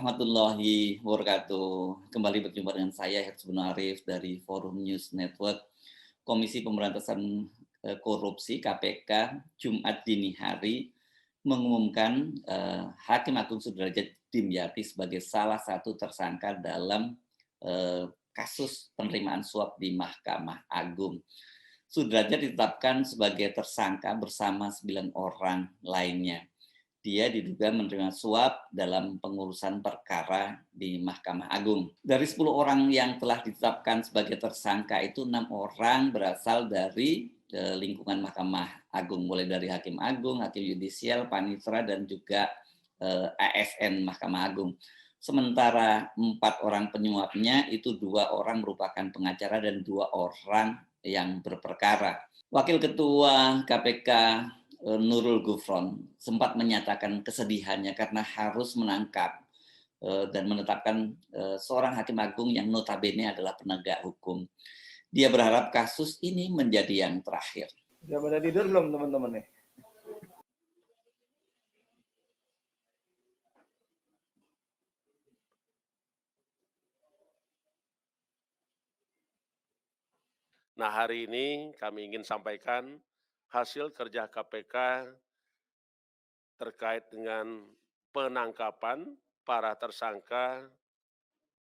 warahmatullahi wabarakatuh. Kembali berjumpa dengan saya Hifzul Arif dari Forum News Network. Komisi Pemberantasan Korupsi (KPK) Jumat dini hari mengumumkan Hakim Agung Sudrajat Dimyati sebagai salah satu tersangka dalam kasus penerimaan suap di Mahkamah Agung. Sudrajat ditetapkan sebagai tersangka bersama 9 orang lainnya. Dia diduga menerima suap dalam pengurusan perkara di Mahkamah Agung. Dari 10 orang yang telah ditetapkan sebagai tersangka itu 6 orang berasal dari lingkungan Mahkamah Agung, mulai dari Hakim Agung, Hakim Yudisial, Panitra, dan juga ASN Mahkamah Agung. Sementara 4 orang penyuapnya itu 2 orang merupakan pengacara dan 2 orang yang berperkara. Wakil Ketua KPK Nurul Gufron sempat menyatakan kesedihannya karena harus menangkap dan menetapkan seorang hakim agung yang notabene adalah penegak hukum. Dia berharap kasus ini menjadi yang terakhir. Sudah pada tidur belum teman-teman nih? Nah, hari ini kami ingin sampaikan hasil kerja KPK terkait dengan penangkapan para tersangka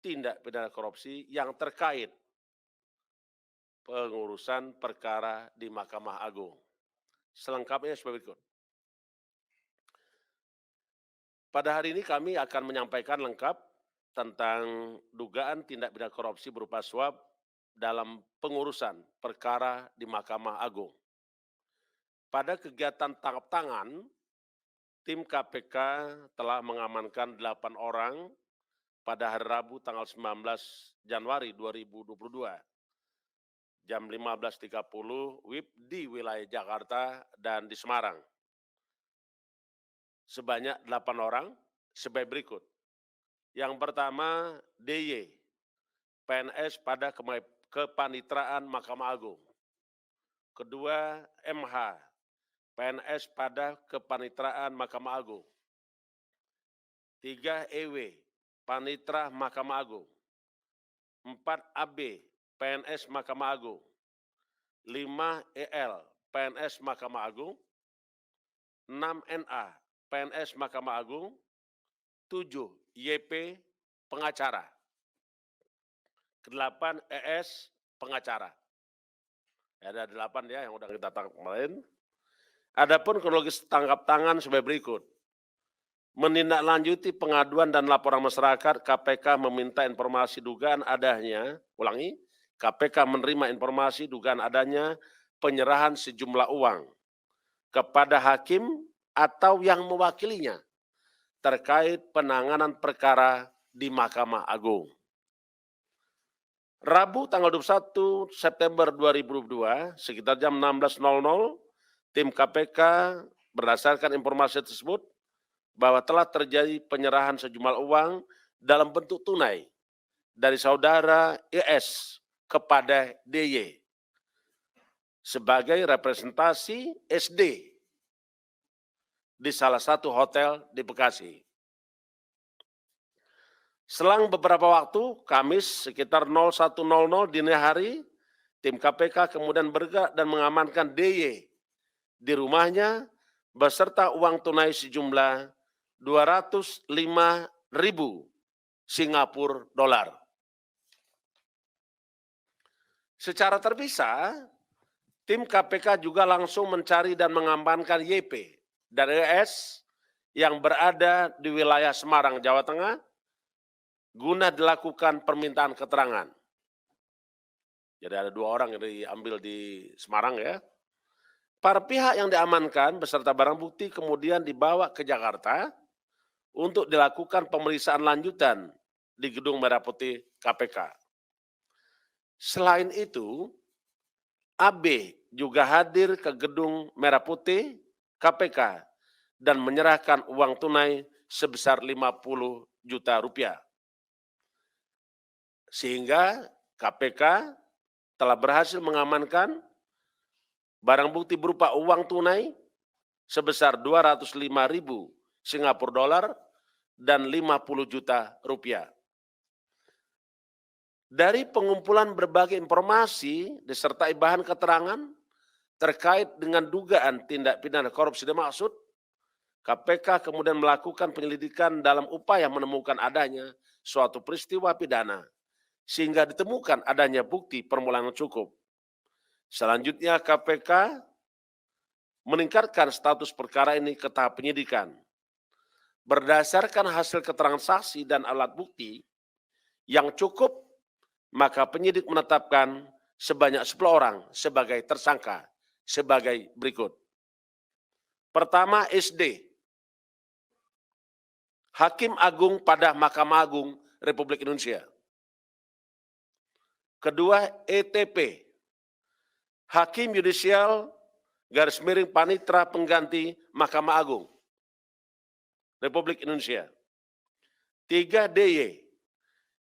tindak pidana korupsi yang terkait pengurusan perkara di Mahkamah Agung. Selengkapnya sebagai berikut. Pada hari ini kami akan menyampaikan lengkap tentang dugaan tindak pidana korupsi berupa suap dalam pengurusan perkara di Mahkamah Agung. Pada kegiatan tangkap tangan, tim KPK telah mengamankan 8 orang pada hari Rabu tanggal 19 Januari 2022, jam 15.30 WIB di wilayah Jakarta dan di Semarang. Sebanyak 8 orang sebagai berikut. Yang pertama, DY, PNS pada Kepanitraan Mahkamah Agung. Kedua, MH, PNS pada Kepanitraan Mahkamah Agung. 3, EW, Panitra Mahkamah Agung. 4, AB, PNS Mahkamah Agung. 5, EL, PNS Mahkamah Agung. 6, NA, PNS Mahkamah Agung. 7, YP, pengacara. 8, ES, pengacara. Ada 8 ya yang sudah kita tangkap kemarin. Adapun kronologis tangkap tangan sebagai berikut. Menindaklanjuti pengaduan dan laporan masyarakat, KPK meminta informasi dugaan adanya, KPK menerima informasi dugaan adanya penyerahan sejumlah uang kepada hakim atau yang mewakilinya terkait penanganan perkara di Mahkamah Agung. Rabu tanggal 21 September 2022, sekitar jam 16.00, tim KPK berdasarkan informasi tersebut bahwa telah terjadi penyerahan sejumlah uang dalam bentuk tunai dari saudara IS kepada DY sebagai representasi SD di salah satu hotel di Bekasi. Selang beberapa waktu, Kamis sekitar 01.00 dini hari, tim KPK kemudian bergerak dan mengamankan DY di rumahnya beserta uang tunai sejumlah 205.000 Singapura dolar. Secara terpisah, tim KPK juga langsung mencari dan mengamankan YP dan ES yang berada di wilayah Semarang, Jawa Tengah, guna dilakukan permintaan keterangan. Jadi ada 2 orang yang diambil di Semarang ya. Para pihak yang diamankan beserta barang bukti kemudian dibawa ke Jakarta untuk dilakukan pemeriksaan lanjutan di Gedung Merah Putih KPK. Selain itu, AB juga hadir ke Gedung Merah Putih KPK dan menyerahkan uang tunai sebesar 50 juta rupiah. Sehingga KPK telah berhasil mengamankan barang bukti berupa uang tunai sebesar 205.000 Singapura dolar dan 50 juta rupiah. Dari pengumpulan berbagai informasi disertai bahan keterangan terkait dengan dugaan tindak pidana korupsi dimaksud, KPK kemudian melakukan penyelidikan dalam upaya menemukan adanya suatu peristiwa pidana, sehingga ditemukan adanya bukti permulaan yang cukup. Selanjutnya KPK meningkatkan status perkara ini ke tahap penyidikan. Berdasarkan hasil keterangan saksi dan alat bukti yang cukup, maka penyidik menetapkan sebanyak 10 orang sebagai tersangka sebagai berikut. Pertama, SD, Hakim Agung pada Mahkamah Agung Republik Indonesia. Kedua, ETP, Hakim Yudisial Panitra Pengganti Mahkamah Agung Republik Indonesia. 3, DY,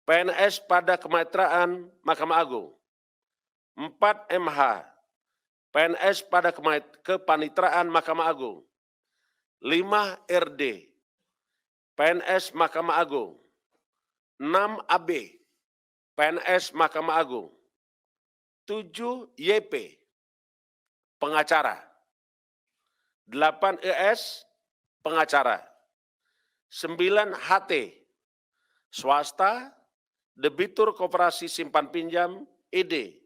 PNS pada Kemitraan Mahkamah Agung. 4, MH, PNS pada Kepanitraan Mahkamah Agung. 5, RD, PNS Mahkamah Agung. 6, AB, PNS Mahkamah Agung. 7, YP, pengacara. 8, ES, pengacara. 9, HT, swasta, debitur koperasi simpan pinjam, ED.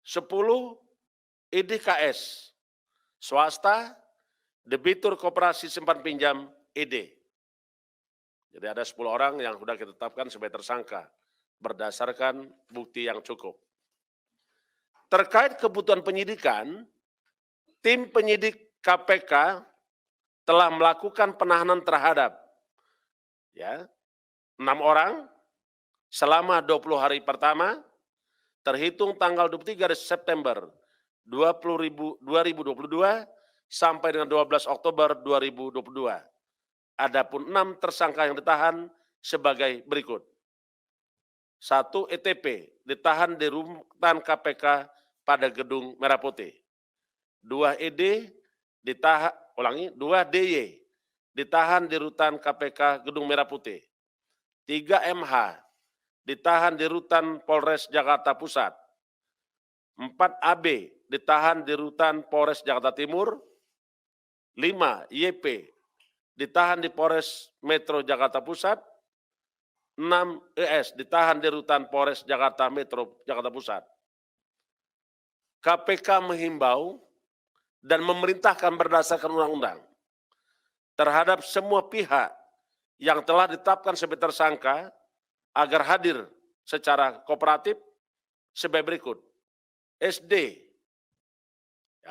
10, EDKS, swasta, debitur koperasi simpan pinjam, ED. Jadi ada 10 orang yang sudah kita tetapkan sebagai tersangka berdasarkan bukti yang cukup. Terkait kebutuhan penyidikan, tim penyidik KPK telah melakukan penahanan terhadap 6 orang selama 20 hari pertama, terhitung tanggal 23 September 2022 sampai dengan 12 Oktober 2022. Adapun 6 tersangka yang ditahan sebagai berikut. 1, ETP ditahan di rutan KPK pada Gedung Merah Putih. 2, ED ditahan, 2, DY ditahan di rutan KPK Gedung Merah Putih. 3, MH ditahan di rutan Polres Jakarta Pusat. 4, AB ditahan di rutan Polres Jakarta Timur. 5, YP ditahan di Polres Metro Jakarta Pusat. 6, ES ditahan di rutan Polres Jakarta Metro Jakarta Pusat. KPK menghimbau dan memerintahkan berdasarkan undang-undang terhadap semua pihak yang telah ditetapkan sebagai tersangka agar hadir secara kooperatif sebagai berikut. SD,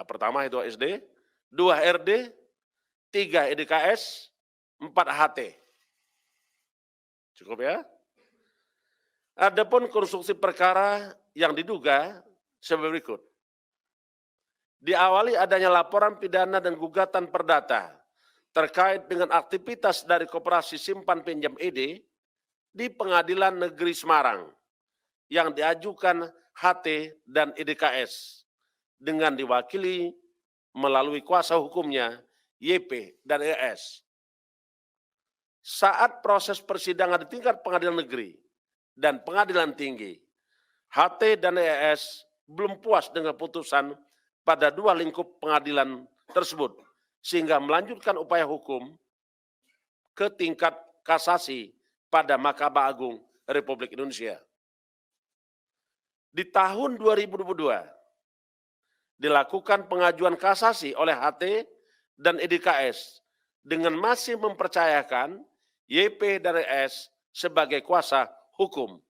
pertama itu SD, 2 RD, 3 EDKS, 4 HT. Cukup ya? Adapun konstruksi perkara yang diduga sebagai berikut. Diawali adanya laporan pidana dan gugatan perdata terkait dengan aktivitas dari Koperasi Simpan Pinjam ED di Pengadilan Negeri Semarang yang diajukan HT dan EDKS dengan diwakili melalui kuasa hukumnya YP dan ES. Saat proses persidangan di tingkat pengadilan negeri dan pengadilan tinggi, HT dan ES belum puas dengan putusan pada 2 lingkup pengadilan tersebut, sehingga melanjutkan upaya hukum ke tingkat kasasi pada Mahkamah Agung Republik Indonesia. Di tahun 2022, dilakukan pengajuan kasasi oleh HT dan EDKS dengan masih mempercayakan YP dan ES sebagai kuasa hukum.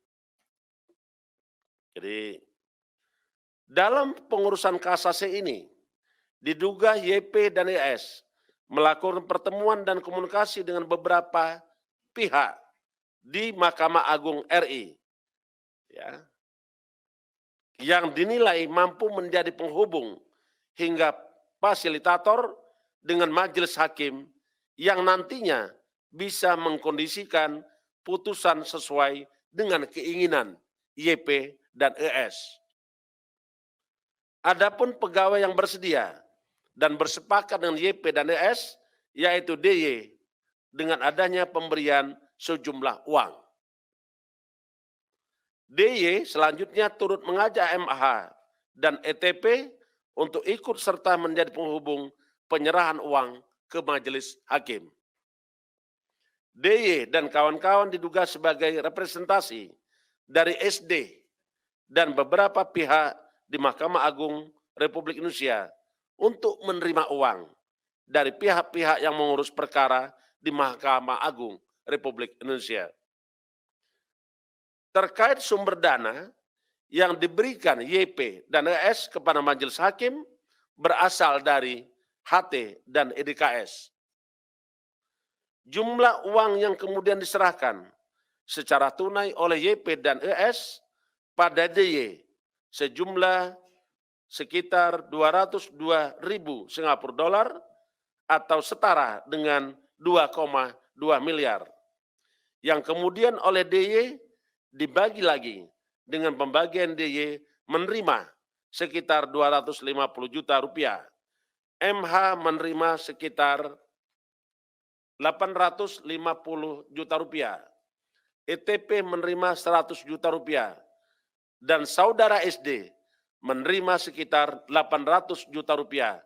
Jadi, dalam pengurusan kasasi ini, diduga YP dan ES melakukan pertemuan dan komunikasi dengan beberapa pihak di Mahkamah Agung RI, yang dinilai mampu menjadi penghubung hingga fasilitator dengan majelis hakim yang nantinya bisa mengkondisikan putusan sesuai dengan keinginan YP dan ES. Adapun pegawai yang bersedia dan bersepakat dengan YP dan ES, yaitu DY, dengan adanya pemberian sejumlah uang. DY selanjutnya turut mengajak MH dan ETP untuk ikut serta menjadi penghubung penyerahan uang ke majelis hakim. DY dan kawan-kawan diduga sebagai representasi dari SD dan beberapa pihak di Mahkamah Agung Republik Indonesia untuk menerima uang dari pihak-pihak yang mengurus perkara di Mahkamah Agung Republik Indonesia. Terkait sumber dana yang diberikan YP dan ES kepada majelis hakim berasal dari HT dan EDKS. Jumlah uang yang kemudian diserahkan secara tunai oleh YP dan ES pada DY sejumlah sekitar 202.000 Singapura dolar atau setara dengan 2,2 miliar. Yang kemudian oleh DY dibagi lagi dengan pembagian DY menerima sekitar 250 juta rupiah. MH menerima sekitar 850 juta rupiah. ETP menerima 100 juta rupiah. Dan saudara SD menerima sekitar 800 juta rupiah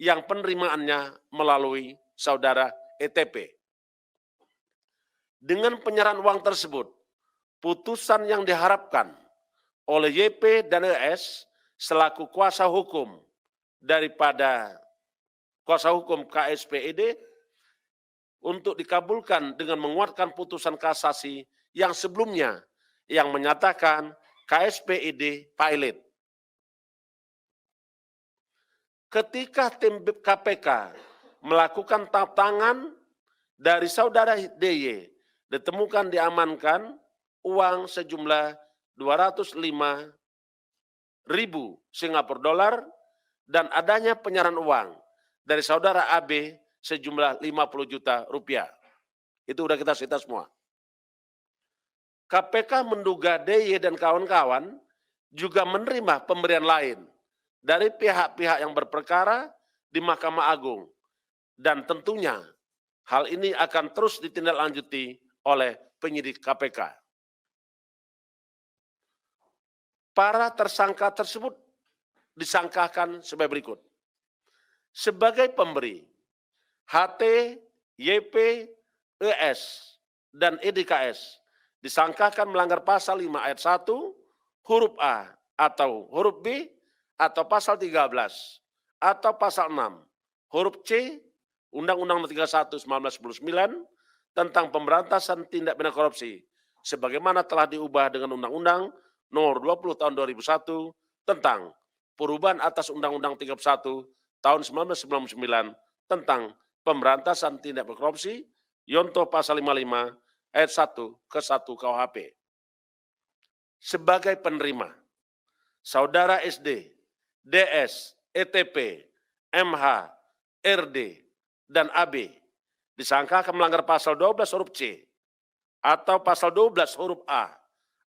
yang penerimaannya melalui saudara ETP. Dengan penyerahan uang tersebut, putusan yang diharapkan oleh YP dan ES selaku kuasa hukum daripada kuasa hukum KSPED untuk dikabulkan dengan menguatkan putusan kasasi yang sebelumnya yang menyatakan KSPED pilot. Ketika tim KPK melakukan tangkap tangan dari saudara DY, ditemukan diamankan uang sejumlah 205.000 Singapura dolar dan adanya penyerahan uang dari saudara AB sejumlah 50 juta rupiah. Itu udah kita sita semua. KPK menduga DY dan kawan-kawan juga menerima pemberian lain dari pihak-pihak yang berperkara di Mahkamah Agung. Dan tentunya hal ini akan terus ditindaklanjuti oleh penyidik KPK. Para tersangka tersebut disangkakan sebagai berikut. Sebagai pemberi, HT, YP, ES, dan EDKS disangkakan melanggar pasal 5 ayat 1, huruf A atau huruf B, atau pasal 13, atau pasal 6, huruf C, Undang-Undang Nomor 31 1999 tentang pemberantasan tindak pidana korupsi, sebagaimana telah diubah dengan Undang-Undang Nomor 20 Tahun 2001 tentang perubahan atas Undang-Undang 31 Tahun 1999 tentang pemberantasan tindak pidana korupsi, Yonto pasal 55 ayat 1 ke 1 KUHP. Sebagai penerima, saudara SD, DS, ETP, MH, RD, dan AB disangkakan melanggar pasal 12 huruf C atau pasal 12 huruf A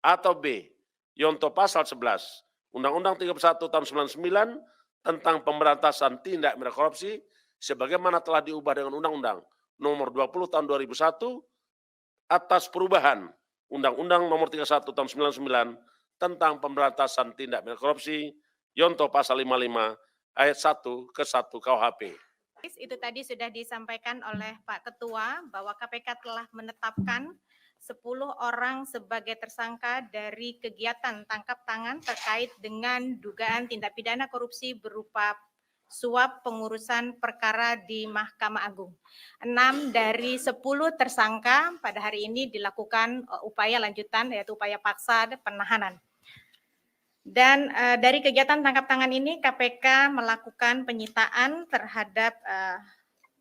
atau B, Yonto pasal 11, Undang-Undang 31 Tahun 99 tentang pemberantasan tindak pidana korupsi, sebagaimana telah diubah dengan Undang-Undang Nomor 20 Tahun 2001 atas perubahan Undang-Undang Nomor 31 Tahun 99 tentang pemberantasan tindak pidana korupsi, Yonto pasal 55 ayat 1 ke 1 KUHP. Itu tadi sudah disampaikan oleh Pak Ketua bahwa KPK telah menetapkan 10 orang sebagai tersangka dari kegiatan tangkap tangan terkait dengan dugaan tindak pidana korupsi berupa suap pengurusan perkara di Mahkamah Agung. 6 dari 10 tersangka pada hari ini dilakukan upaya lanjutan yaitu upaya paksa penahanan. Dan dari kegiatan tangkap tangan ini KPK melakukan penyitaan terhadap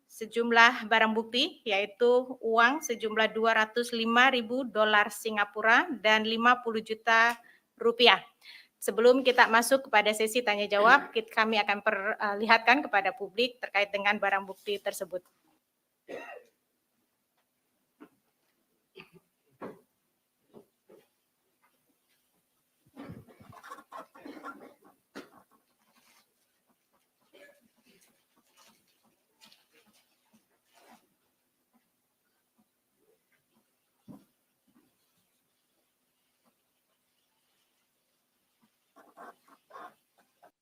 sejumlah barang bukti yaitu uang sejumlah 205.000 dolar Singapura dan 50 juta rupiah. Sebelum kita masuk kepada sesi tanya jawab, kami akan perlihatkan kepada publik terkait dengan barang bukti tersebut.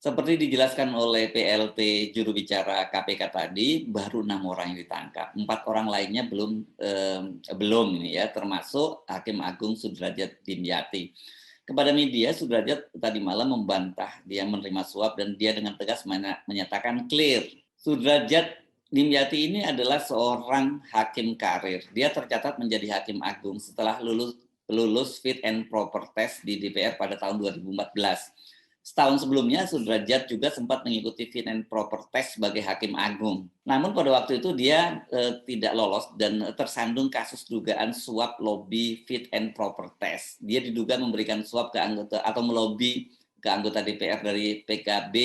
Seperti dijelaskan oleh PLT juru bicara KPK tadi, baru 6 orang yang ditangkap, 4 orang lainnya belum ini ya, termasuk Hakim Agung Sudrajat Dimyati. Kepada media, Sudrajat tadi malam membantah dia menerima suap dan dia dengan tegas menyatakan clear. Sudrajat Dimyati ini adalah seorang hakim karir. Dia tercatat menjadi Hakim Agung setelah lulus fit and proper test di DPR pada tahun 2014. Setahun sebelumnya, Sudrajat juga sempat mengikuti fit and proper test sebagai Hakim Agung. Namun pada waktu itu dia tidak lolos dan tersandung kasus dugaan suap lobby fit and proper test. Dia diduga memberikan suap ke anggota atau melobi ke anggota DPR dari PKB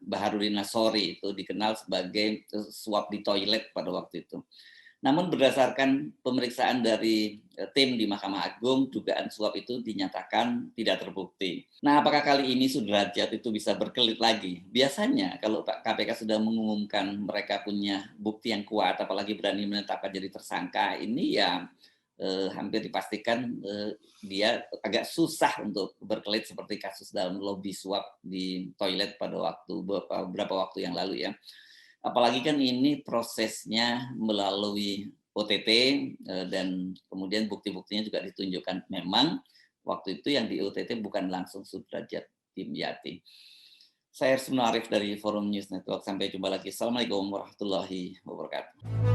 Baharudin Nasori, itu dikenal sebagai suap di toilet pada waktu itu. Namun berdasarkan pemeriksaan dari tim di Mahkamah Agung, dugaan suap itu dinyatakan tidak terbukti. Nah, apakah kali ini Sudrajat itu bisa berkelit lagi? Biasanya kalau KPK sudah mengumumkan mereka punya bukti yang kuat, apalagi berani menetapkan jadi tersangka, ini ya hampir dipastikan dia agak susah untuk berkelit seperti kasus dalam lobby suap di toilet pada beberapa waktu yang lalu ya. Apalagi kan ini prosesnya melalui OTT dan kemudian bukti-buktinya juga ditunjukkan. Memang waktu itu yang di OTT bukan langsung Sudrajat Dimyati. Saya Arif dari Forum News Network. Sampai jumpa lagi. Assalamualaikum warahmatullahi wabarakatuh.